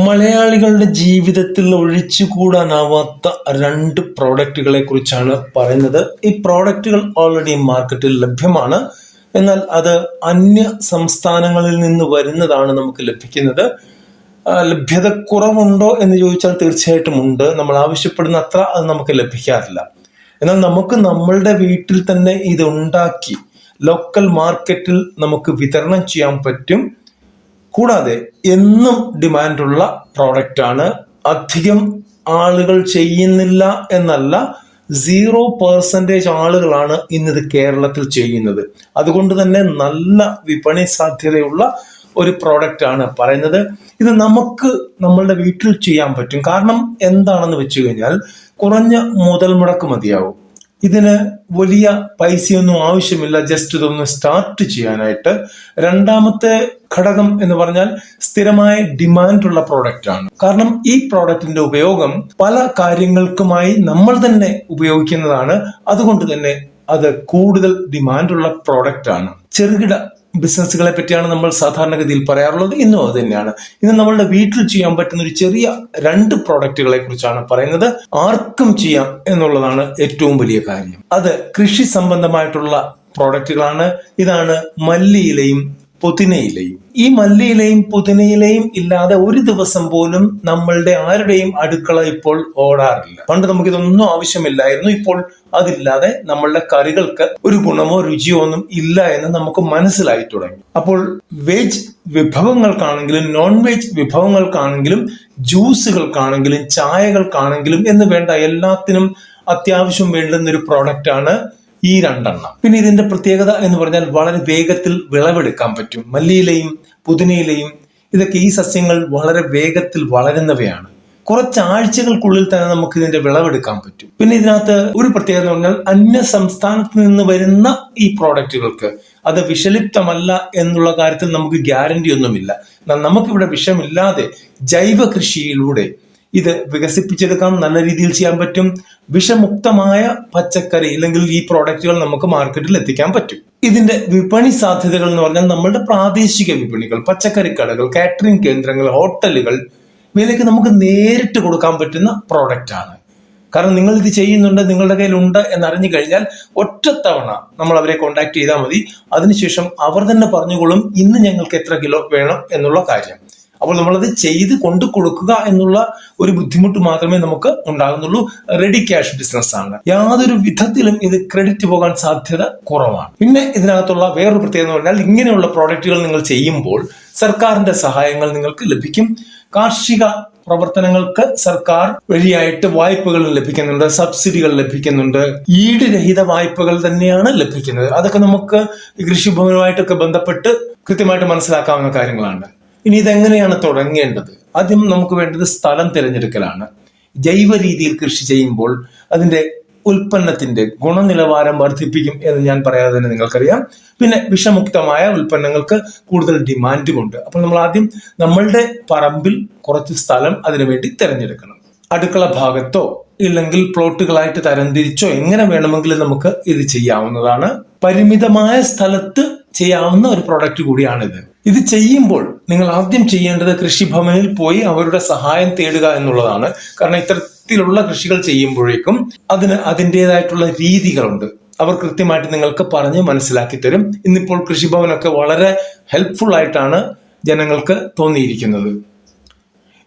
മലയാളികളുടെ ജീവിതത്തിൽ ഒഴിച്ചുകൂടാനാവാത്ത രണ്ട് പ്രോഡക്റ്റുകളെ കുറിച്ചാണ് പറയുന്നത്. ഈ പ്രോഡക്റ്റുകൾ ഓൾറെഡി മാർക്കറ്റിൽ ലഭ്യമാണ്. എന്നാൽ അത് അന്യ സംസ്ഥാനങ്ങളിൽ നിന്ന് വരുന്നതാണ് നമുക്ക് ലഭിക്കുന്നത്. ലഭ്യത കുറവുണ്ടോ എന്ന് ചോദിച്ചാൽ തീർച്ചയായിട്ടും ഉണ്ട്. നമ്മൾ ആവശ്യപ്പെടുന്ന അത്ര അത് നമുക്ക് ലഭിക്കാറില്ല. എന്നാൽ നമുക്ക് നമ്മളുടെ വീട്ടിൽ തന്നെ ഇത് ഉണ്ടാക്കി ലോക്കൽ മാർക്കറ്റിൽ നമുക്ക് വിതരണം ചെയ്യാൻ പറ്റും. കൂടാതെ എന്നും ഡിമാൻഡുള്ള പ്രോഡക്റ്റാണ്. അധികം ആളുകൾ ചെയ്യുന്നില്ല എന്നല്ല, 0% ആളുകളാണ് ഇന്നിത് കേരളത്തിൽ ചെയ്യുന്നത്. അതുകൊണ്ട് തന്നെ നല്ല വിപണി സാധ്യതയുള്ള ഒരു പ്രോഡക്റ്റ് ആണ് പറയുന്നത്. ഇത് നമുക്ക് നമ്മളുടെ വീട്ടിൽ ചെയ്യാൻ പറ്റും. കാരണം എന്താണെന്ന് വെച്ച് കഴിഞ്ഞാൽ കുറഞ്ഞ മുതൽ മുടക്ക് മതിയാവും. ഇതിന് വലിയ പൈസയൊന്നും ആവശ്യമില്ല ജസ്റ്റ് ഇതൊന്ന് സ്റ്റാർട്ട് ചെയ്യാനായിട്ട്. രണ്ടാമത്തെ ഘടകം എന്ന് പറഞ്ഞാൽ സ്ഥിരമായ ഡിമാൻഡുള്ള പ്രോഡക്റ്റ് ആണ്. കാരണം ഈ പ്രോഡക്റ്റിന്റെ ഉപയോഗം പല കാര്യങ്ങൾക്കുമായി നമ്മൾ തന്നെ ഉപയോഗിക്കുന്നതാണ്. അതുകൊണ്ട് തന്നെ അത് കൂടുതൽ ഡിമാൻഡുള്ള പ്രോഡക്റ്റ് ആണ്. ചെറുകിട ബിസിനസ്സുകളെ പറ്റിയാണ് നമ്മൾ സാധാരണഗതിയിൽ പറയാറുള്ളത്. ഇന്നും അത് തന്നെയാണ്. ഇന്ന് നമ്മളുടെ വീട്ടിൽ ചെയ്യാൻ പറ്റുന്ന ഒരു ചെറിയ രണ്ട് പ്രോഡക്റ്റുകളെ കുറിച്ചാണ് പറയുന്നത്. ആർക്കും ചെയ്യാം എന്നുള്ളതാണ് ഏറ്റവും വലിയ കാര്യം. അത് കൃഷി സംബന്ധമായിട്ടുള്ള പ്രോഡക്റ്റുകളാണ്. ഇതാണ് മല്ലിയിലയും പുതിനയിലയും. ഈ മല്ലിയിലയും പുതിനയിലയും ഇല്ലാതെ ഒരു ദിവസം പോലും നമ്മളുടെ ആരുടെയും അടുക്കള ഇപ്പോൾ ഓടാറില്ല. പണ്ട് നമുക്കിതൊന്നും ആവശ്യമില്ലായിരുന്നു. ഇപ്പോൾ അതില്ലാതെ നമ്മളുടെ കറികൾക്ക് ഒരു ഗുണമോ രുചിയോ ഒന്നും ഇല്ല എന്ന് നമുക്ക് മനസ്സിലായി തുടങ്ങി. അപ്പോൾ വെജ് വിഭവങ്ങൾക്കാണെങ്കിലും നോൺ വെജ് വിഭവങ്ങൾക്കാണെങ്കിലും ജ്യൂസുകൾക്കാണെങ്കിലും ചായകൾക്കാണെങ്കിലും എന്ന് വേണ്ട എല്ലാത്തിനും അത്യാവശ്യം വേണ്ടുന്ന ഒരു പ്രോഡക്റ്റ് ആണ് ഈ രണ്ടെണ്ണം. പിന്നെ ഇതിന്റെ പ്രത്യേകത എന്ന് പറഞ്ഞാൽ വളരെ വേഗത്തിൽ വിളവെടുക്കാൻ പറ്റും. മല്ലിയിലയും പുതിനയിലയും ഇതൊക്കെ ഈ സസ്യങ്ങൾ വളരെ വേഗത്തിൽ വളരുന്നവയാണ്. കുറച്ച് ആഴ്ചകൾക്കുള്ളിൽ തന്നെ നമുക്ക് ഇതിന്റെ വിളവെടുക്കാൻ പറ്റും. പിന്നെ ഇതിനകത്ത് ഒരു പ്രത്യേകത എന്ന് പറഞ്ഞാൽ അന്യ സംസ്ഥാനത്ത് നിന്ന് വരുന്ന ഈ പ്രോഡക്റ്റുകൾക്ക് അത് വിഷലിപ്തമല്ല എന്നുള്ള കാര്യത്തിൽ നമുക്ക് ഗ്യാരണ്ടി ഒന്നുമില്ല. നമുക്കിവിടെ വിഷമില്ലാതെ ജൈവ കൃഷിയിലൂടെ ഇത് വികസിപ്പിച്ചെടുക്കാം. നല്ല രീതിയിൽ ചെയ്യാൻ പറ്റും. വിഷമുക്തമായ പച്ചക്കറി അല്ലെങ്കിൽ ഈ പ്രോഡക്റ്റുകൾ നമുക്ക് മാർക്കറ്റിൽ എത്തിക്കാൻ പറ്റും. ഇതിന്റെ വിപണി സാധ്യതകൾ എന്ന് പറഞ്ഞാൽ നമ്മളുടെ പ്രാദേശിക വിപണികൾ, പച്ചക്കറി കടകൾ, കാറ്ററിംഗ് കേന്ദ്രങ്ങൾ, ഹോട്ടലുകൾ, ഇവയിലേക്ക് നമുക്ക് നേരിട്ട് കൊടുക്കാൻ പറ്റുന്ന പ്രോഡക്റ്റ് ആണ്. കാരണം നിങ്ങൾ ഇത് ചെയ്യുന്നുണ്ട്, നിങ്ങളുടെ കയ്യിലുണ്ട് എന്നറിഞ്ഞു കഴിഞ്ഞാൽ ഒറ്റത്തവണ നമ്മൾ അവരെ കോണ്ടാക്ട് ചെയ്താൽ മതി. അതിനുശേഷം അവർ തന്നെ പറഞ്ഞുകൊള്ളും ഇന്ന് ഞങ്ങൾക്ക് എത്ര കിലോ വേണം എന്നുള്ള കാര്യം. അപ്പോൾ നമ്മളത് ചെയ്ത് കൊണ്ടു കൊടുക്കുക എന്നുള്ള ഒരു ബുദ്ധിമുട്ട് മാത്രമേ നമുക്ക് ഉണ്ടാകുന്നുള്ളൂ. റെഡി ക്യാഷ് ബിസിനസ് ആണ്. യാതൊരു വിധത്തിലും ഇത് ക്രെഡിറ്റ് പോകാൻ സാധ്യത കുറവാണ്. പിന്നെ ഇതിനകത്തുള്ള വേറൊരു പ്രത്യേകത എന്ന് പറഞ്ഞാൽ ഇങ്ങനെയുള്ള പ്രോഡക്റ്റുകൾ നിങ്ങൾ ചെയ്യുമ്പോൾ സർക്കാരിന്റെ സഹായങ്ങൾ നിങ്ങൾക്ക് ലഭിക്കും. കാർഷിക പ്രവർത്തനങ്ങൾക്ക് സർക്കാർ വഴിയായിട്ട് വായ്പകൾ ലഭിക്കുന്നുണ്ട്, സബ്സിഡികൾ ലഭിക്കുന്നുണ്ട്. ഈട് രഹിത വായ്പകൾ തന്നെയാണ് ലഭിക്കുന്നത്. അതൊക്കെ നമുക്ക് കൃഷിഭവനുമായിട്ടൊക്കെ ബന്ധപ്പെട്ട് കൃത്യമായിട്ട് മനസ്സിലാക്കാവുന്ന കാര്യങ്ങളാണ്. ഇനി ഇതെങ്ങനെയാണ് തുടങ്ങേണ്ടത്? ആദ്യം നമുക്ക് വേണ്ടത് സ്ഥലം തിരഞ്ഞെടുക്കലാണ്. ജൈവ രീതിയിൽ കൃഷി ചെയ്യുമ്പോൾ അതിന്റെ ഉൽപ്പന്നത്തിന്റെ ഗുണനിലവാരം വർദ്ധിപ്പിക്കും എന്ന് ഞാൻ പറയാതെ തന്നെ നിങ്ങൾക്കറിയാം. പിന്നെ വിഷമുക്തമായ ഉൽപ്പന്നങ്ങൾക്ക് കൂടുതൽ ഡിമാൻഡുമുണ്ട്. അപ്പോൾ നമ്മൾ ആദ്യം നമ്മളുടെ പറമ്പിൽ കുറച്ച് സ്ഥലം അതിനുവേണ്ടി തിരഞ്ഞെടുക്കണം. അടുക്കള ഭാഗത്തോ ഇല്ലെങ്കിൽ പ്ലോട്ടുകളായിട്ട് തരംതിരിച്ചോ എങ്ങനെ വേണമെങ്കിലും നമുക്ക് ഇത് ചെയ്യാവുന്നതാണ്. പരിമിതമായ സ്ഥലത്ത് ചെയ്യാവുന്ന ഒരു പ്രോഡക്റ്റ് കൂടിയാണിത്. ഇത് ചെയ്യുമ്പോൾ നിങ്ങൾ ആദ്യം ചെയ്യേണ്ടത് കൃഷിഭവനിൽ പോയി അവരുടെ സഹായം തേടുക എന്നുള്ളതാണ്. കാരണം ഇത്തരത്തിലുള്ള കൃഷികൾ ചെയ്യുമ്പോഴേക്കും അതിന് അതിൻ്റെതായിട്ടുള്ള രീതികളുണ്ട്. അവർ കൃത്യമായിട്ട് നിങ്ങൾക്ക് പറഞ്ഞ് മനസ്സിലാക്കി തരും. ഇന്നിപ്പോൾ കൃഷിഭവനൊക്കെ വളരെ ഹെൽപ്ഫുൾ ആയിട്ടാണ് ജനങ്ങൾക്ക് തോന്നിയിരിക്കുന്നത്.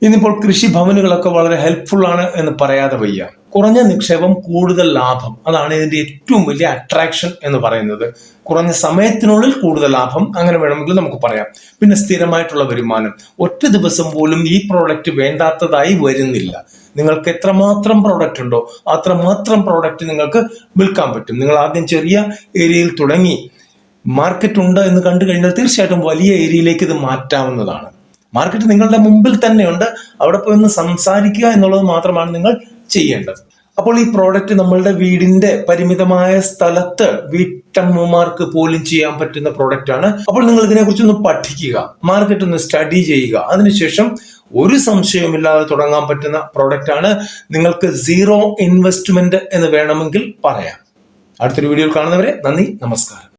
ഇന്നിപ്പോൾ കൃഷിഭവനുകളൊക്കെ വളരെ ഹെൽപ്ഫുൾ ആണ് എന്ന് പറയാതെ വയ്യ. കുറഞ്ഞ നിക്ഷേപം കൂടുതൽ ലാഭം, അതാണ് ഇതിന്റെ ഏറ്റവും വലിയ അട്രാക്ഷൻ എന്ന് പറയുന്നത്. കുറഞ്ഞ സമയത്തിനുള്ളിൽ കൂടുതൽ ലാഭം, അങ്ങനെ വേണമെങ്കിൽ നമുക്ക് പറയാം. പിന്നെ സ്ഥിരമായിട്ടുള്ള വരുമാനം. ഒറ്റ ദിവസം പോലും ഈ പ്രോഡക്റ്റ് വേണ്ടാത്തതായി വരുന്നില്ല. നിങ്ങൾക്ക് എത്രമാത്രം പ്രോഡക്റ്റ് ഉണ്ടോ അത്രമാത്രം പ്രോഡക്റ്റ് നിങ്ങൾക്ക് വിൽക്കാൻ പറ്റും. നിങ്ങൾ ആദ്യം ചെറിയ ഏരിയയിൽ തുടങ്ങി മാർക്കറ്റ് ഉണ്ട് എന്ന് കണ്ടു കഴിഞ്ഞാൽ തീർച്ചയായിട്ടും വലിയ ഏരിയയിലേക്ക് ഇത് മാറ്റാവുന്നതാണ്. മാർക്കറ്റ് നിങ്ങളുടെ മുമ്പിൽ തന്നെയുണ്ട്. അവിടെ പോയി ഒന്ന് സംസാരിക്കുക എന്നുള്ളത് മാത്രമാണ് നിങ്ങൾ ചെയ്യേണ്ടത്. അപ്പോൾ ഈ പ്രോഡക്റ്റ് നമ്മളുടെ വീടിന്റെ പരിമിതമായ സ്ഥലത്ത് വീട്ടമ്മമാർക്ക് പോലും ചെയ്യാൻ പറ്റുന്ന പ്രോഡക്റ്റ് ആണ്. അപ്പോൾ നിങ്ങൾ ഇതിനെക്കുറിച്ച് ഒന്ന് പഠിക്കുക, മാർക്കറ്റ് ഒന്ന് സ്റ്റഡി ചെയ്യുക. അതിനുശേഷം ഒരു സംശയവുമില്ലാതെ തുടങ്ങാൻ പറ്റുന്ന പ്രോഡക്റ്റ് ആണ്. നിങ്ങൾക്ക് 0 ഇൻവെസ്റ്റ്മെന്റ് എന്ന് വേണമെങ്കിൽ പറയാം. അടുത്തൊരു വീഡിയോയിൽ കാണുന്നവരെ നന്ദി, നമസ്കാരം.